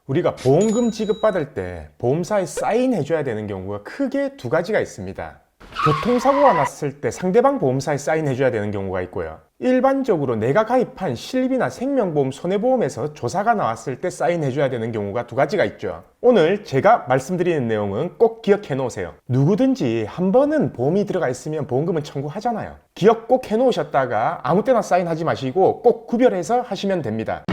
우리가 보험금 지급받을 때 보험사에 사인해줘야 되는 경우가 크게 두 가지가 있습니다. 교통사고가 났을 때 상대방 보험사에 사인해줘야 되는 경우가 있고요. 일반적으로 내가 가입한 실비나 생명보험, 손해보험에서 조사가 나왔을 때 사인해줘야 되는 경우가 두 가지가 있죠. 오늘 제가 말씀드리는 내용은 꼭 기억해 놓으세요. 누구든지 한 번은 보험이 들어가 있으면 보험금은 청구하잖아요. 기억 꼭 해 놓으셨다가 아무 때나 사인하지 마시고 꼭 구별해서 하시면 됩니다.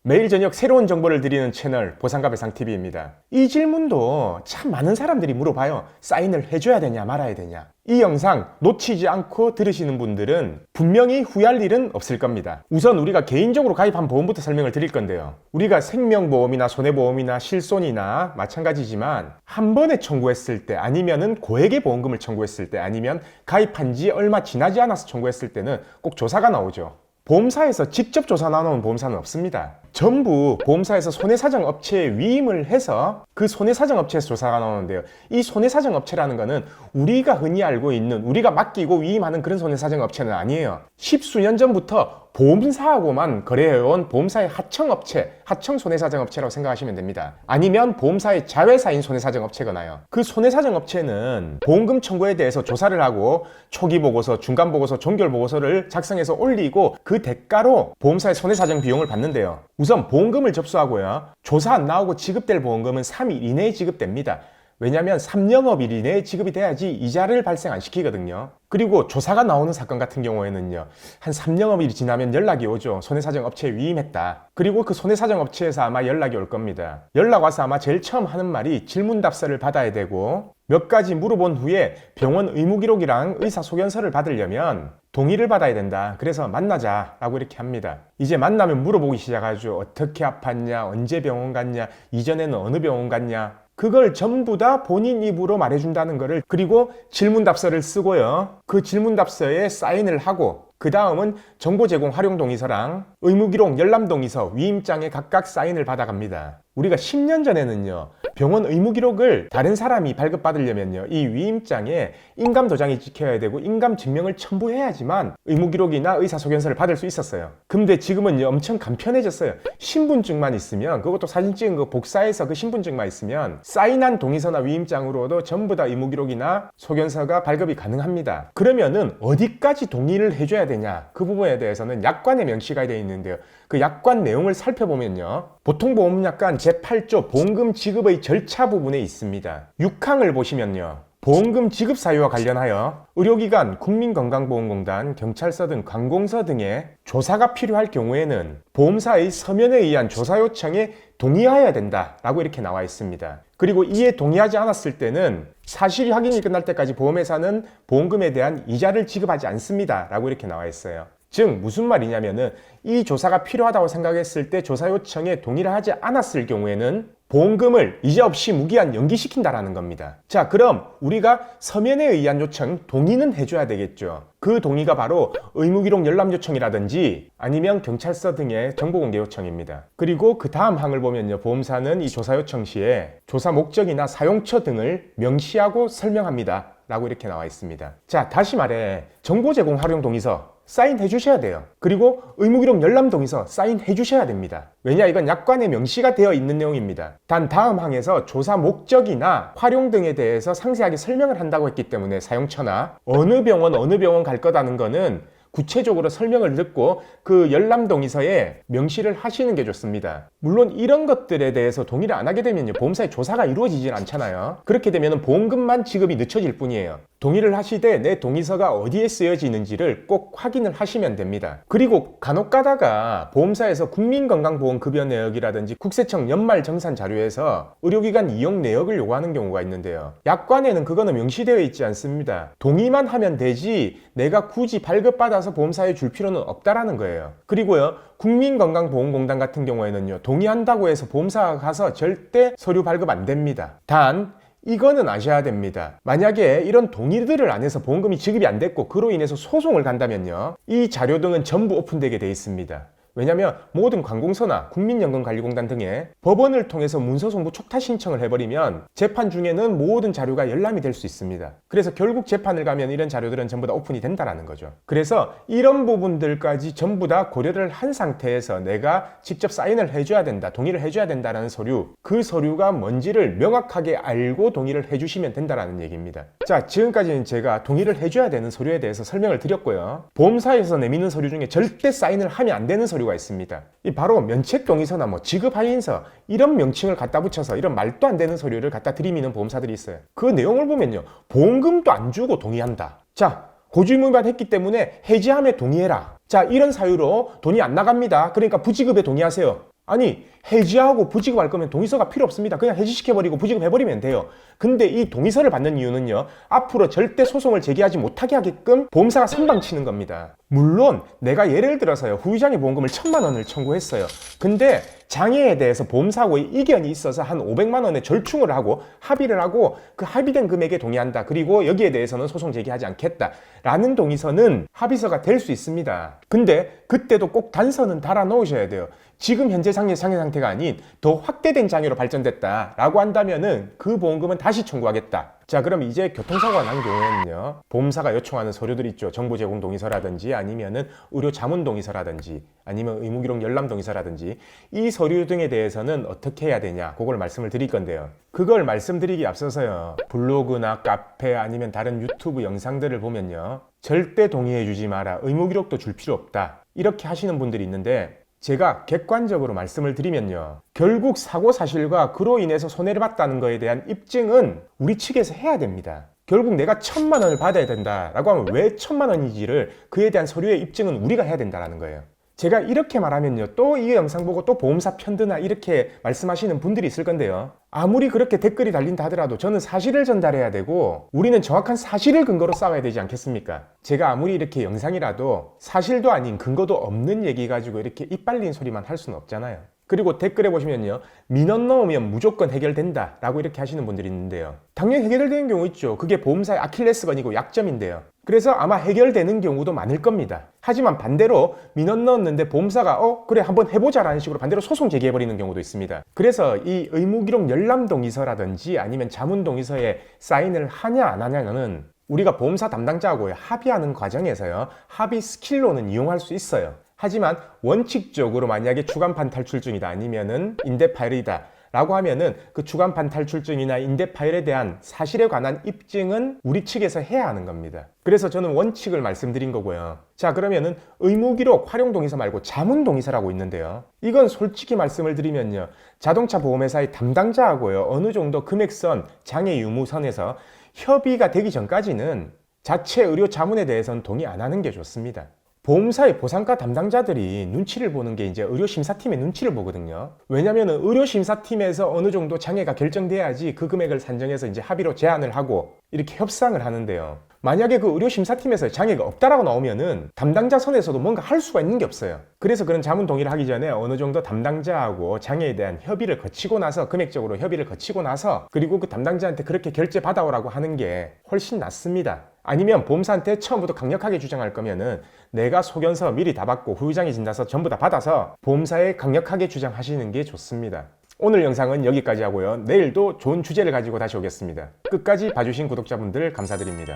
매일 저녁 새로운 정보를 드리는 채널 보상가배상TV입니다. 이 질문도 참 많은 사람들이 물어봐요. 사인을 해줘야 되냐 말아야 되냐. 이 영상 놓치지 않고 들으시는 분들은 분명히 후회할 일은 없을 겁니다. 우선 우리가 개인적으로 가입한 보험부터 설명을 드릴 건데요. 우리가 생명보험이나 손해보험이나 실손이나 마찬가지지만 한 번에 청구했을 때 아니면은 고액의 보험금을 청구했을 때 아니면 가입한 지 얼마 지나지 않아서 청구했을 때는 꼭 조사가 나오죠. 보험사에서 직접 조사 나오는 보험사는 없습니다. 전부 보험사에서 손해사정업체에 위임을 해서 그 손해사정업체에서 조사가 나오는데요. 이 손해사정업체라는 거는 우리가 흔히 알고 있는 우리가 맡기고 위임하는 그런 손해사정업체는 아니에요. 십수년 전부터 보험사하고만 거래해온 보험사의 하청업체, 하청손해사정업체라고 생각하시면 됩니다. 아니면 보험사의 자회사인 손해사정업체거나요. 그 손해사정업체는 보험금 청구에 대해서 조사를 하고 초기보고서, 중간보고서, 종결보고서를 작성해서 올리고 그 대가로 보험사의 손해사정 비용을 받는데요. 우선 보험금을 접수하고요. 조사 안 나오고 지급될 보험금은 3일 이내에 지급됩니다. 왜냐하면 3영업일 이내에 지급이 돼야지 이자를 발생 안 시키거든요. 그리고 조사가 나오는 사건 같은 경우에는요, 한 3영업일이 지나면 연락이 오죠. 손해사정업체에 위임했다. 그리고 그 손해사정업체에서 아마 연락이 올 겁니다. 연락 와서 아마 제일 처음 하는 말이 질문답서를 받아야 되고 몇 가지 물어본 후에 병원 의무기록이랑 의사소견서를 받으려면 동의를 받아야 된다. 그래서 만나자 라고 이렇게 합니다. 이제 만나면 물어보기 시작하죠. 어떻게 아팠냐, 언제 병원 갔냐, 이전에는 어느 병원 갔냐. 그걸 전부 다 본인 입으로 말해준다는 거를, 그리고 질문답서를 쓰고요. 그 질문답서에 사인을 하고 그 다음은 정보 제공 활용 동의서랑 의무기록 열람 동의서 위임장에 각각 사인을 받아갑니다. 우리가 10년 전에는요, 병원 의무기록을 다른 사람이 발급받으려면요, 이 위임장에 인감 도장이 찍혀야 되고 인감 증명을 첨부해야지만 의무기록이나 의사소견서를 받을 수 있었어요. 근데 지금은요, 엄청 간편해졌어요. 신분증만 있으면, 그것도 사진 찍은 거 복사해서 그 신분증만 있으면 사인한 동의서나 위임장으로도 전부 다 의무기록이나 소견서가 발급이 가능합니다. 그러면은 어디까지 동의를 해줘야 되냐, 그 부분에 대해서는 약관에 명시가 되어 있는데요. 그 약관 내용을 살펴보면요, 보통보험약관 제8조 보험금 지급의 절차 부분에 있습니다. 6항을 보시면요, 보험금 지급 사유와 관련하여 의료기관, 국민건강보험공단, 경찰서 등 관공서 등의 조사가 필요할 경우에는 보험사의 서면에 의한 조사 요청에 동의하여야 된다라고 이렇게 나와 있습니다. 그리고 이에 동의하지 않았을 때는 사실 확인이 끝날 때까지 보험회사는 보험금에 대한 이자를 지급하지 않습니다 라고 이렇게 나와 있어요. 즉 무슨 말이냐면은 이 조사가 필요하다고 생각했을 때 조사 요청에 동의를 하지 않았을 경우에는 보험금을 이제 없이 무기한 연기시킨다라는 겁니다. 자, 그럼 우리가 서면에 의한 요청 동의는 해줘야 되겠죠. 그 동의가 바로 의무기록 열람 요청이라든지 아니면 경찰서 등의 정보공개 요청입니다. 그리고 그 다음 항을 보면요, 보험사는 이 조사 요청 시에 조사 목적이나 사용처 등을 명시하고 설명합니다 라고 이렇게 나와 있습니다. 자, 다시 말해 정보 제공 활용 동의서 사인해 주셔야 돼요. 그리고 의무기록 열람 동의서 사인해 주셔야 됩니다. 왜냐, 이건 약관에 명시가 되어 있는 내용입니다. 단 다음 항에서 조사 목적이나 활용 등에 대해서 상세하게 설명을 한다고 했기 때문에 사용처나 어느 병원 갈 거다는 거는 구체적으로 설명을 듣고 그 열람 동의서에 명시를 하시는 게 좋습니다. 물론 이런 것들에 대해서 동의를 안 하게 되면요, 보험사의 조사가 이루어지질 않잖아요. 그렇게 되면 보험금만 지급이 늦춰질 뿐이에요. 동의를 하시되 내 동의서가 어디에 쓰여지는지를 꼭 확인을 하시면 됩니다. 그리고 간혹 가다가 보험사에서 국민건강보험급여 내역이라든지 국세청 연말정산 자료에서 의료기관 이용 내역을 요구하는 경우가 있는데요, 약관에는 그거는 명시되어 있지 않습니다. 동의만 하면 되지 내가 굳이 발급받아서 보험사에 줄 필요는 없다라는 거예요. 그리고요, 국민건강보험공단 같은 경우에는요, 동의한다고 해서 보험사가 가서 절대 서류 발급 안 됩니다. 단 이거는 아셔야 됩니다. 만약에 이런 동의들을 안 해서 보험금이 지급이 안 됐고 그로 인해서 소송을 간다면요, 이 자료 등은 전부 오픈되게 돼 있습니다. 왜냐하면 모든 관공서나 국민연금관리공단 등의 법원을 통해서 문서송부 촉탁 신청을 해버리면 재판 중에는 모든 자료가 열람이 될 수 있습니다. 그래서 결국 재판을 가면 이런 자료들은 전부 다 오픈이 된다라는 거죠. 그래서 이런 부분들까지 전부 다 고려를 한 상태에서 내가 직접 사인을 해줘야 된다, 동의를 해줘야 된다라는 서류, 그 서류가 뭔지를 명확하게 알고 동의를 해주시면 된다라는 얘기입니다. 자, 지금까지는 제가 동의를 해줘야 되는 서류에 대해서 설명을 드렸고요. 보험사에서 내미는 서류 중에 절대 사인을 하면 안 되는 서류가 있습니다. 이 바로 면책동의서나 뭐 지급하인서 이런 명칭을 갖다 붙여서 이런 말도 안 되는 서류를 갖다 들이미는 보험사들이 있어요. 그 내용을 보면요, 보험금도 안 주고 동의한다. 자, 고주의무위반했기 때문에 해지함에 동의해라. 자, 이런 사유로 돈이 안 나갑니다. 그러니까 부지급에 동의하세요. 아니, 해지하고 부지급할 거면 동의서가 필요 없습니다. 그냥 해지시켜버리고 부지급해버리면 돼요. 근데 이 동의서를 받는 이유는요, 앞으로 절대 소송을 제기하지 못하게 하게끔 보험사가 선방치는 겁니다. 물론 내가 예를 들어서요, 후유장애 보험금을 1,000만 원을 청구했어요. 근데 장애에 대해서 보험사하고의 이견이 있어서 한 500만 원의 절충을 하고 합의를 하고 그 합의된 금액에 동의한다. 그리고 여기에 대해서는 소송 제기하지 않겠다. 라는 동의서는 합의서가 될 수 있습니다. 근데 그때도 꼭 단서는 달아 놓으셔야 돼요. 지금 현재 장애 상태가 아닌 더 확대된 장애로 발전됐다 라고 한다면은 그 보험금은 다시 청구하겠다. 자, 그럼 이제 교통사고가 난 경우에는요, 보험사가 요청하는 서류들 있죠. 정보 제공 동의서라든지 아니면은 의료 자문 동의서라든지 아니면 의무기록 열람 동의서라든지 이 서류 등에 대해서는 어떻게 해야 되냐, 그걸 말씀을 드릴 건데요. 그걸 말씀드리기 앞서서요, 블로그나 카페 아니면 다른 유튜브 영상들을 보면요, 절대 동의해 주지 마라, 의무기록도 줄 필요 없다, 이렇게 하시는 분들이 있는데, 제가 객관적으로 말씀을 드리면요, 결국 사고 사실과 그로 인해서 손해를 봤다는 것에 대한 입증은 우리 측에서 해야 됩니다. 결국 내가 1,000만 원을 받아야 된다라고 하면 왜 1,000만 원인지를 그에 대한 서류의 입증은 우리가 해야 된다는 거예요. 제가 이렇게 말하면요, 또 이 영상 보고 또 보험사 편드나 이렇게 말씀하시는 분들이 있을 건데요, 아무리 그렇게 댓글이 달린다 하더라도 저는 사실을 전달해야 되고 우리는 정확한 사실을 근거로 싸워야 되지 않겠습니까? 제가 아무리 이렇게 영상이라도 사실도 아닌 근거도 없는 얘기 가지고 이렇게 이빨린 소리만 할 수는 없잖아요. 그리고 댓글에 보시면요, 민원 넣으면 무조건 해결된다 라고 이렇게 하시는 분들이 있는데요, 당연히 해결되는 경우 있죠. 그게 보험사의 아킬레스건이고 약점인데요. 그래서 아마 해결되는 경우도 많을 겁니다. 하지만 반대로 민원 넣었는데 보험사가 그래 한번 해보자 라는 식으로 반대로 소송 제기해버리는 경우도 있습니다. 그래서 이 의무기록 열람 동의서라든지 아니면 자문 동의서에 사인을 하냐 안 하냐는 우리가 보험사 담당자하고 합의하는 과정에서요, 합의 스킬로는 이용할 수 있어요. 하지만 원칙적으로 만약에 주간판 탈출증이다 아니면은 인대 파일이다 라고 하면은 그 주간판 탈출증이나 인대 파일에 대한 사실에 관한 입증은 우리 측에서 해야 하는 겁니다. 그래서 저는 원칙을 말씀드린 거고요. 자, 그러면은 의무기록 활용 동의서 말고 자문 동의서라고 있는데요, 이건 솔직히 말씀을 드리면요, 자동차 보험회사의 담당자하고요 어느 정도 금액선, 장애 유무선에서 협의가 되기 전까지는 자체 의료 자문에 대해서는 동의 안 하는 게 좋습니다. 보험사의 보상가 담당자들이 눈치를 보는 게 이제 의료심사팀의 눈치를 보거든요. 왜냐면 의료심사팀에서 어느 정도 장애가 결정돼야지 그 금액을 산정해서 이제 합의로 제안을 하고 이렇게 협상을 하는데요, 만약에 그 의료심사팀에서 장애가 없다라고 나오면은 담당자 선에서도 뭔가 할 수가 있는 게 없어요. 그래서 그런 자문 동의를 하기 전에 어느 정도 담당자하고 장애에 대한 협의를 거치고 나서, 금액적으로 협의를 거치고 나서, 그리고 그 담당자한테 그렇게 결제 받아오라고 하는 게 훨씬 낫습니다. 아니면 보험사한테 처음부터 강력하게 주장할 거면은 내가 소견서 미리 다 받고 후유장애 진단서 전부 다 받아서 보험사에 강력하게 주장하시는 게 좋습니다. 오늘 영상은 여기까지 하고요, 내일도 좋은 주제를 가지고 다시 오겠습니다. 끝까지 봐주신 구독자분들 감사드립니다.